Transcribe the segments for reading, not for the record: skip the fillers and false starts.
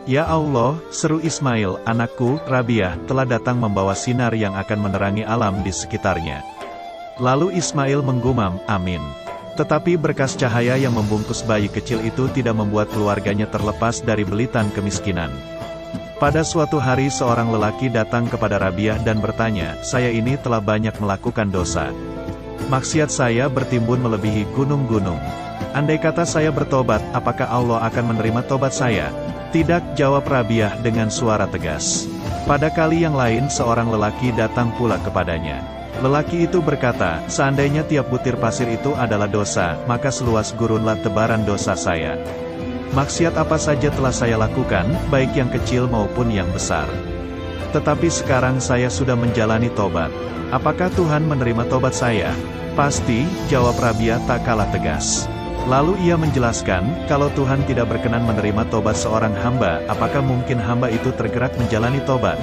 Ya Allah, seru Ismail, anakku, Rabiah, telah datang membawa sinar yang akan menerangi alam di sekitarnya. Lalu Ismail menggumam, amin. Tetapi berkas cahaya yang membungkus bayi kecil itu tidak membuat keluarganya terlepas dari belitan kemiskinan. Pada suatu hari seorang lelaki datang kepada Rabiah dan bertanya, saya ini telah banyak melakukan dosa. Maksiat saya bertimbun melebihi gunung-gunung. Andai kata saya bertobat, apakah Allah akan menerima tobat saya? Tidak, jawab Rabiah dengan suara tegas. Pada kali yang lain seorang lelaki datang pula kepadanya. Lelaki itu berkata, seandainya tiap butir pasir itu adalah dosa, maka seluas gurunlah tebaran dosa saya. Maksiat apa saja telah saya lakukan, baik yang kecil maupun yang besar. Tetapi sekarang saya sudah menjalani tobat. Apakah Tuhan menerima tobat saya? Pasti, jawab Rabiah tak kalah tegas. Lalu ia menjelaskan, kalau Tuhan tidak berkenan menerima tobat seorang hamba, apakah mungkin hamba itu tergerak menjalani tobat?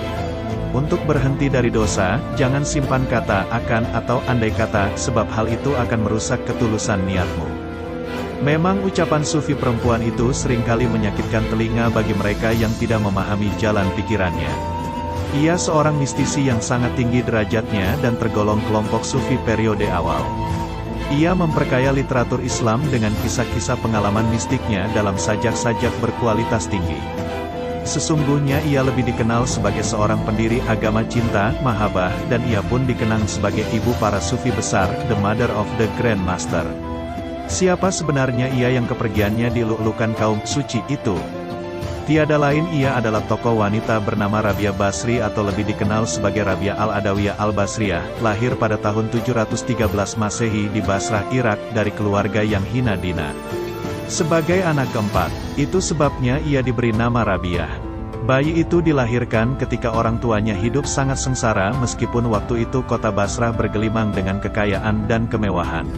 Untuk berhenti dari dosa, jangan simpan kata akan atau andai kata, sebab hal itu akan merusak ketulusan niatmu. Memang ucapan sufi perempuan itu seringkali menyakitkan telinga bagi mereka yang tidak memahami jalan pikirannya. Ia seorang mistisi yang sangat tinggi derajatnya dan tergolong kelompok sufi periode awal. Ia memperkaya literatur Islam dengan kisah-kisah pengalaman mistiknya dalam sajak-sajak berkualitas tinggi. Sesungguhnya ia lebih dikenal sebagai seorang pendiri agama cinta, mahabbah, dan ia pun dikenang sebagai ibu para sufi besar, the mother of the Grand Master. Siapa sebenarnya ia yang kepergiannya dilulukan kaum suci itu? Tiada lain ia adalah tokoh wanita bernama Rabiah Basri atau lebih dikenal sebagai Rabiah al-Adawiyah al-Basriyah, lahir pada tahun 713 Masehi di Basrah, Irak, dari keluarga yang hina dina. Sebagai anak keempat, itu sebabnya ia diberi nama Rabiah. Bayi itu dilahirkan ketika orang tuanya hidup sangat sengsara meskipun waktu itu kota Basrah bergelimang dengan kekayaan dan kemewahan.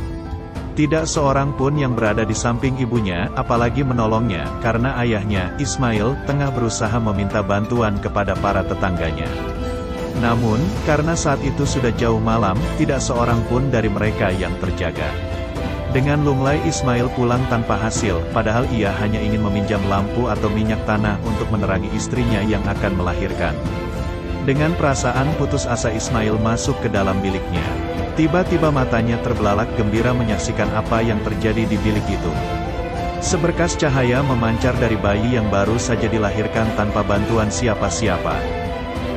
Tidak seorang pun yang berada di samping ibunya, apalagi menolongnya, karena ayahnya, Ismail, tengah berusaha meminta bantuan kepada para tetangganya. Namun, karena saat itu sudah jauh malam, tidak seorang pun dari mereka yang terjaga. Dengan lunglai Ismail pulang tanpa hasil, padahal ia hanya ingin meminjam lampu atau minyak tanah untuk menerangi istrinya yang akan melahirkan. Dengan perasaan putus asa Ismail masuk ke dalam biliknya. Tiba-tiba matanya terbelalak gembira menyaksikan apa yang terjadi di bilik itu. Seberkas cahaya memancar dari bayi yang baru saja dilahirkan tanpa bantuan siapa-siapa.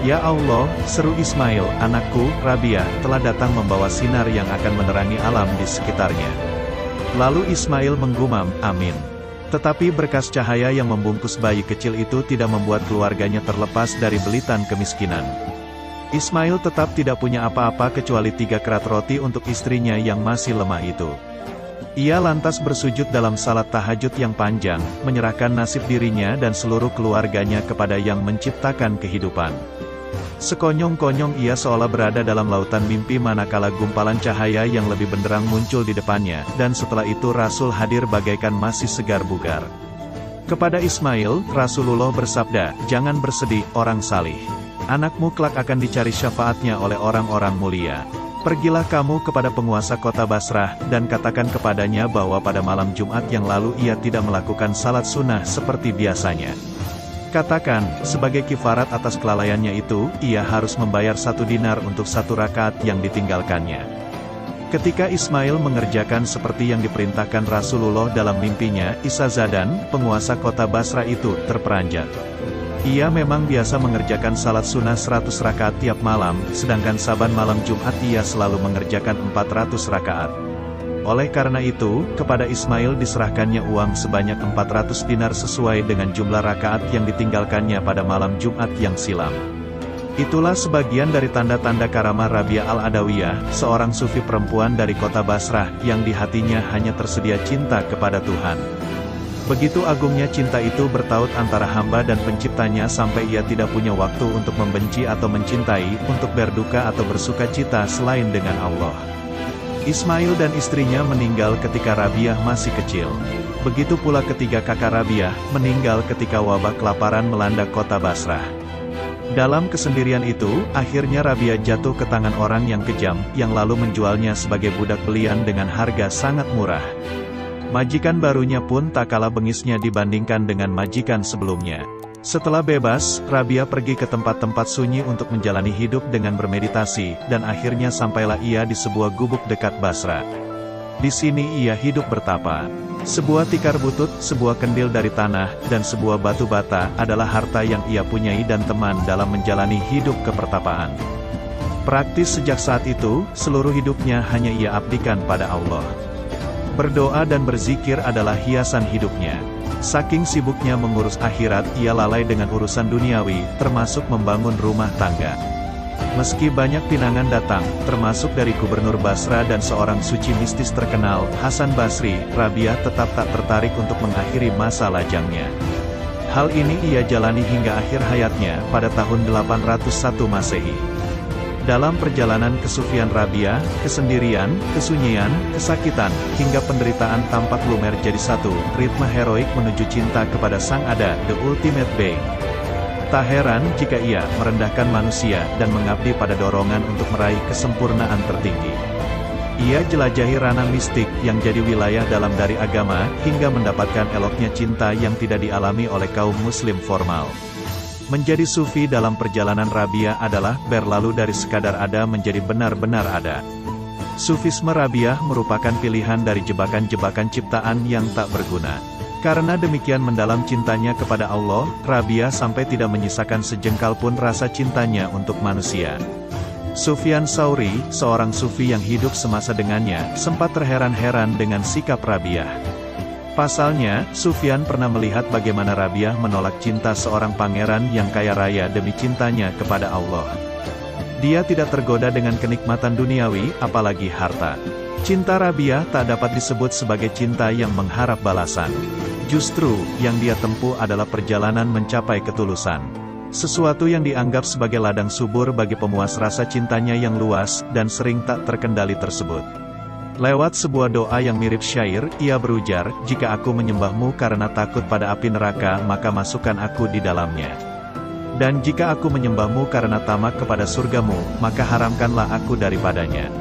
Ya Allah, seru Ismail, anakku, Rabiah, telah datang membawa sinar yang akan menerangi alam di sekitarnya. Lalu Ismail menggumam, amin. Tetapi berkas cahaya yang membungkus bayi kecil itu tidak membuat keluarganya terlepas dari belitan kemiskinan. Ismail tetap tidak punya apa-apa kecuali 3 kerat roti untuk istrinya yang masih lemah itu. Ia lantas bersujud dalam salat tahajud yang panjang, menyerahkan nasib dirinya dan seluruh keluarganya kepada Yang menciptakan kehidupan. Sekonyong-konyong ia seolah berada dalam lautan mimpi manakala gumpalan cahaya yang lebih benderang muncul di depannya, dan setelah itu Rasul hadir bagaikan masih segar bugar. Kepada Ismail, Rasulullah bersabda, jangan bersedih, orang salih. Anakmu kelak akan dicari syafaatnya oleh orang-orang mulia. Pergilah kamu kepada penguasa kota Basrah, dan katakan kepadanya bahwa pada malam Jumat yang lalu ia tidak melakukan salat sunnah seperti biasanya. Katakan, sebagai kifarat atas kelalaiannya itu, ia harus membayar 1 dinar untuk 1 rakaat yang ditinggalkannya. Ketika Ismail mengerjakan seperti yang diperintahkan Rasulullah dalam mimpinya, Isazadan, penguasa kota Basrah itu, terperanjat. Ia memang biasa mengerjakan salat sunnah 100 rakaat tiap malam, sedangkan saban malam Jumat ia selalu mengerjakan 400 rakaat. Oleh karena itu, kepada Ismail diserahkannya uang sebanyak 400 dinar sesuai dengan jumlah rakaat yang ditinggalkannya pada malam Jumat yang silam. Itulah sebagian dari tanda-tanda karamah Rabiah al-Adawiyah, seorang sufi perempuan dari kota Basrah, yang di hatinya hanya tersedia cinta kepada Tuhan. Begitu agungnya cinta itu bertaut antara hamba dan penciptanya sampai ia tidak punya waktu untuk membenci atau mencintai, untuk berduka atau bersuka cita selain dengan Allah. Ismail dan istrinya meninggal ketika Rabiah masih kecil. Begitu pula ketiga kakak Rabiah, meninggal ketika wabah kelaparan melanda kota Basrah. Dalam kesendirian itu, akhirnya Rabiah jatuh ke tangan orang yang kejam, yang lalu menjualnya sebagai budak belian dengan harga sangat murah. Majikan barunya pun tak kalah bengisnya dibandingkan dengan majikan sebelumnya. Setelah bebas, Rabiah pergi ke tempat-tempat sunyi untuk menjalani hidup dengan bermeditasi, dan akhirnya sampailah ia di sebuah gubuk dekat Basra. Di sini ia hidup bertapa. Sebuah tikar butut, sebuah kendil dari tanah, dan sebuah batu bata adalah harta yang ia punyai dan teman dalam menjalani hidup kepertapaan. Praktis sejak saat itu, seluruh hidupnya hanya ia abdikan pada Allah. Berdoa dan berzikir adalah hiasan hidupnya. Saking sibuknya mengurus akhirat, ia lalai dengan urusan duniawi, termasuk membangun rumah tangga. Meski banyak pinangan datang, termasuk dari Gubernur Basra dan seorang suci mistis terkenal, Hasan Basri, Rabiah tetap tak tertarik untuk mengakhiri masa lajangnya. Hal ini ia jalani hingga akhir hayatnya, pada tahun 801 Masehi. Dalam perjalanan kesufian Rabiah, kesendirian, kesunyian, kesakitan, hingga penderitaan tampak lumer jadi satu, ritme heroik menuju cinta kepada Sang Ada, the ultimate being. Tak heran jika ia merendahkan manusia dan mengabdi pada dorongan untuk meraih kesempurnaan tertinggi. Ia jelajahi ranah mistik yang jadi wilayah dalam dari agama, hingga mendapatkan eloknya cinta yang tidak dialami oleh kaum muslim formal. Menjadi sufi dalam perjalanan Rabiah adalah berlalu dari sekadar ada menjadi benar-benar ada. Sufisme Rabiah merupakan pilihan dari jebakan-jebakan ciptaan yang tak berguna. Karena demikian mendalam cintanya kepada Allah, Rabiah sampai tidak menyisakan sejengkal pun rasa cintanya untuk manusia. Sufyan Tsauri, seorang sufi yang hidup semasa dengannya, sempat terheran-heran dengan sikap Rabiah. Pasalnya, Sufyan pernah melihat bagaimana Rabiah menolak cinta seorang pangeran yang kaya raya demi cintanya kepada Allah. Dia tidak tergoda dengan kenikmatan duniawi, apalagi harta. Cinta Rabiah tak dapat disebut sebagai cinta yang mengharap balasan. Justru, yang dia tempuh adalah perjalanan mencapai ketulusan. Sesuatu yang dianggap sebagai ladang subur bagi pemuas rasa cintanya yang luas, dan sering tak terkendali tersebut. Lewat sebuah doa yang mirip syair, ia berujar, "Jika aku menyembahmu karena takut pada api neraka, maka masukkan aku di dalamnya. Dan jika aku menyembahmu karena tamak kepada surgamu, maka haramkanlah aku daripadanya.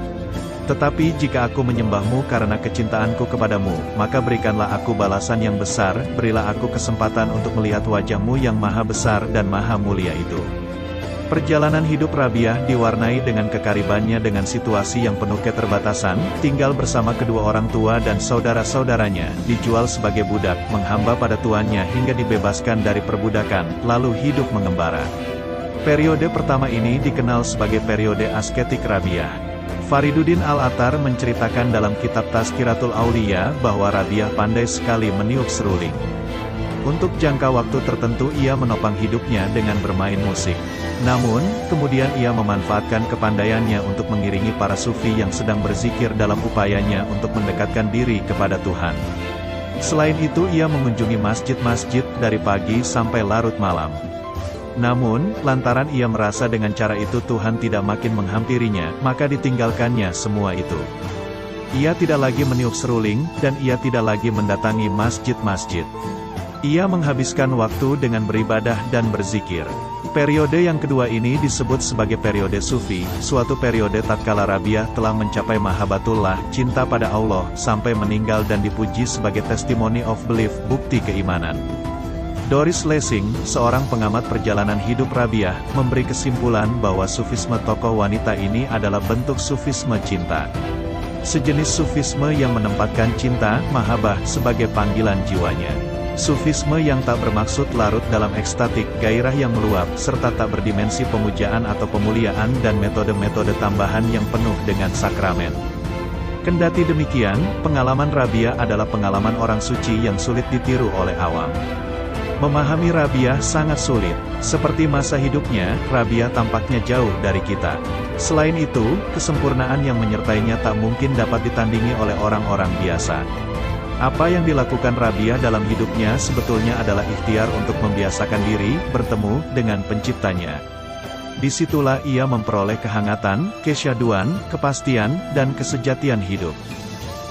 Tetapi jika aku menyembahmu karena kecintaanku kepadamu, maka berikanlah aku balasan yang besar, berilah aku kesempatan untuk melihat wajahmu yang maha besar dan maha mulia itu." Perjalanan hidup Rabiah diwarnai dengan kekaribannya dengan situasi yang penuh keterbatasan, tinggal bersama kedua orang tua dan saudara-saudaranya, dijual sebagai budak, menghamba pada tuannya hingga dibebaskan dari perbudakan, lalu hidup mengembara. Periode pertama ini dikenal sebagai periode asketik Rabiah. Fariduddin Al-Attar menceritakan dalam kitab Tazkiratul Auliya bahwa Rabiah pandai sekali meniup seruling. Untuk jangka waktu tertentu ia menopang hidupnya dengan bermain musik. Namun, kemudian ia memanfaatkan kepandaiannya untuk mengiringi para sufi yang sedang berzikir dalam upayanya untuk mendekatkan diri kepada Tuhan. Selain itu ia mengunjungi masjid-masjid dari pagi sampai larut malam. Namun, lantaran ia merasa dengan cara itu Tuhan tidak makin menghampirinya, maka ditinggalkannya semua itu. Ia tidak lagi meniup seruling, dan ia tidak lagi mendatangi masjid-masjid. Ia menghabiskan waktu dengan beribadah dan berzikir. Periode yang kedua ini disebut sebagai periode sufi, suatu periode tatkala Rabiah telah mencapai mahabbatullah, cinta pada Allah, sampai meninggal dan dipuji sebagai testimony of belief, bukti keimanan. Doris Lessing, seorang pengamat perjalanan hidup Rabiah, memberi kesimpulan bahwa sufisme tokoh wanita ini adalah bentuk sufisme cinta. Sejenis sufisme yang menempatkan cinta, mahabbah, sebagai panggilan jiwanya. Sufisme yang tak bermaksud larut dalam ekstatik, gairah yang meluap, serta tak berdimensi pemujaan atau pemuliaan dan metode-metode tambahan yang penuh dengan sakramen. Kendati demikian, pengalaman Rabiah adalah pengalaman orang suci yang sulit ditiru oleh awam. Memahami Rabiah sangat sulit. Seperti masa hidupnya, Rabiah tampaknya jauh dari kita. Selain itu, kesempurnaan yang menyertainya tak mungkin dapat ditandingi oleh orang-orang biasa. Apa yang dilakukan Rabiah dalam hidupnya sebetulnya adalah ikhtiar untuk membiasakan diri, bertemu dengan penciptanya. Disitulah ia memperoleh kehangatan, kesyahduan, kepastian, dan kesejatian hidup.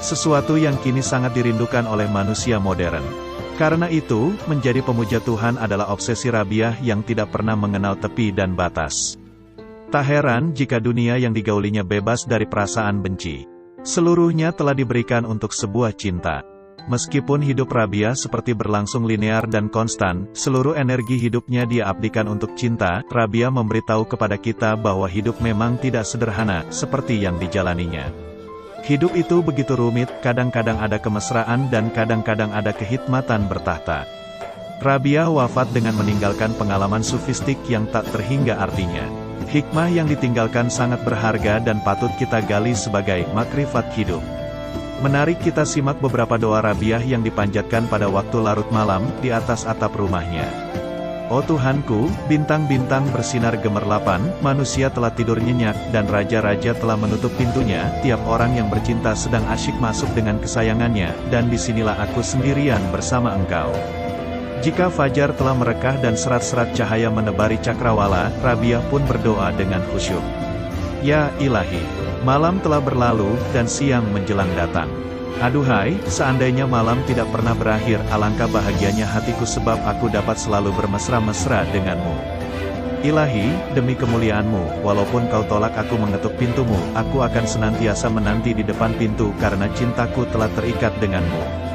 Sesuatu yang kini sangat dirindukan oleh manusia modern. Karena itu, menjadi pemuja Tuhan adalah obsesi Rabiah yang tidak pernah mengenal tepi dan batas. Tak heran jika dunia yang digaulinya bebas dari perasaan benci. Seluruhnya telah diberikan untuk sebuah cinta. Meskipun hidup Rabiah seperti berlangsung linear dan konstan, seluruh energi hidupnya dia abdikan untuk cinta. Rabiah memberitahu kepada kita bahwa hidup memang tidak sederhana, seperti yang dijalaninya. Hidup itu begitu rumit, kadang-kadang ada kemesraan dan kadang-kadang ada kehikmatan bertahta. Rabiah wafat dengan meninggalkan pengalaman sufistik yang tak terhingga artinya. Hikmah yang ditinggalkan sangat berharga dan patut kita gali sebagai makrifat hidup. Menarik kita simak beberapa doa Rabiah yang dipanjatkan pada waktu larut malam, di atas atap rumahnya. Oh Tuhanku, bintang-bintang bersinar gemerlapan, manusia telah tidur nyenyak, dan raja-raja telah menutup pintunya, tiap orang yang bercinta sedang asyik masuk dengan kesayangannya, dan disinilah aku sendirian bersama engkau. Jika fajar telah merekah dan serat-serat cahaya menebari cakrawala, Rabiah pun berdoa dengan khusyuk. Ya Ilahi, malam telah berlalu, dan siang menjelang datang. Aduhai, seandainya malam tidak pernah berakhir, alangkah bahagianya hatiku sebab aku dapat selalu bermesra-mesra denganmu. Ilahi, demi kemuliaanmu, walaupun kau tolak aku mengetuk pintumu, aku akan senantiasa menanti di depan pintu karena cintaku telah terikat denganmu.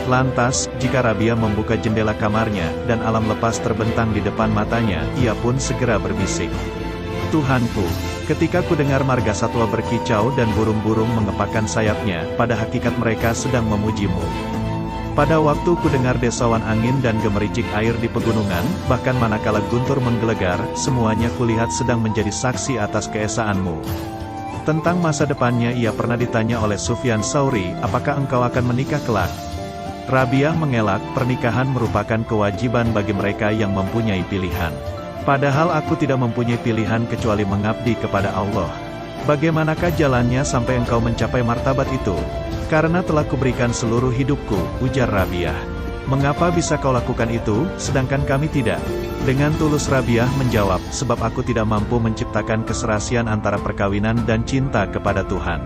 Lantas, jika Rabiah membuka jendela kamarnya, dan alam lepas terbentang di depan matanya, ia pun segera berbisik. Tuhanku, ketika ku dengar marga satwa berkicau dan burung-burung mengepakkan sayapnya, pada hakikat mereka sedang memujimu. Pada waktu ku dengar desauan angin dan gemericik air di pegunungan, bahkan manakala guntur menggelegar, semuanya kulihat sedang menjadi saksi atas keesaanmu. Tentang masa depannya ia pernah ditanya oleh Sufyan Tsauri, apakah engkau akan menikah kelak? Rabiah mengelak, pernikahan merupakan kewajiban bagi mereka yang mempunyai pilihan. Padahal aku tidak mempunyai pilihan kecuali mengabdi kepada Allah. Bagaimanakah jalannya sampai engkau mencapai martabat itu? Karena telah kuberikan seluruh hidupku, ujar Rabiah. Mengapa bisa kau lakukan itu, sedangkan kami tidak? Dengan tulus Rabiah menjawab, sebab aku tidak mampu menciptakan keserasian antara perkawinan dan cinta kepada Tuhan.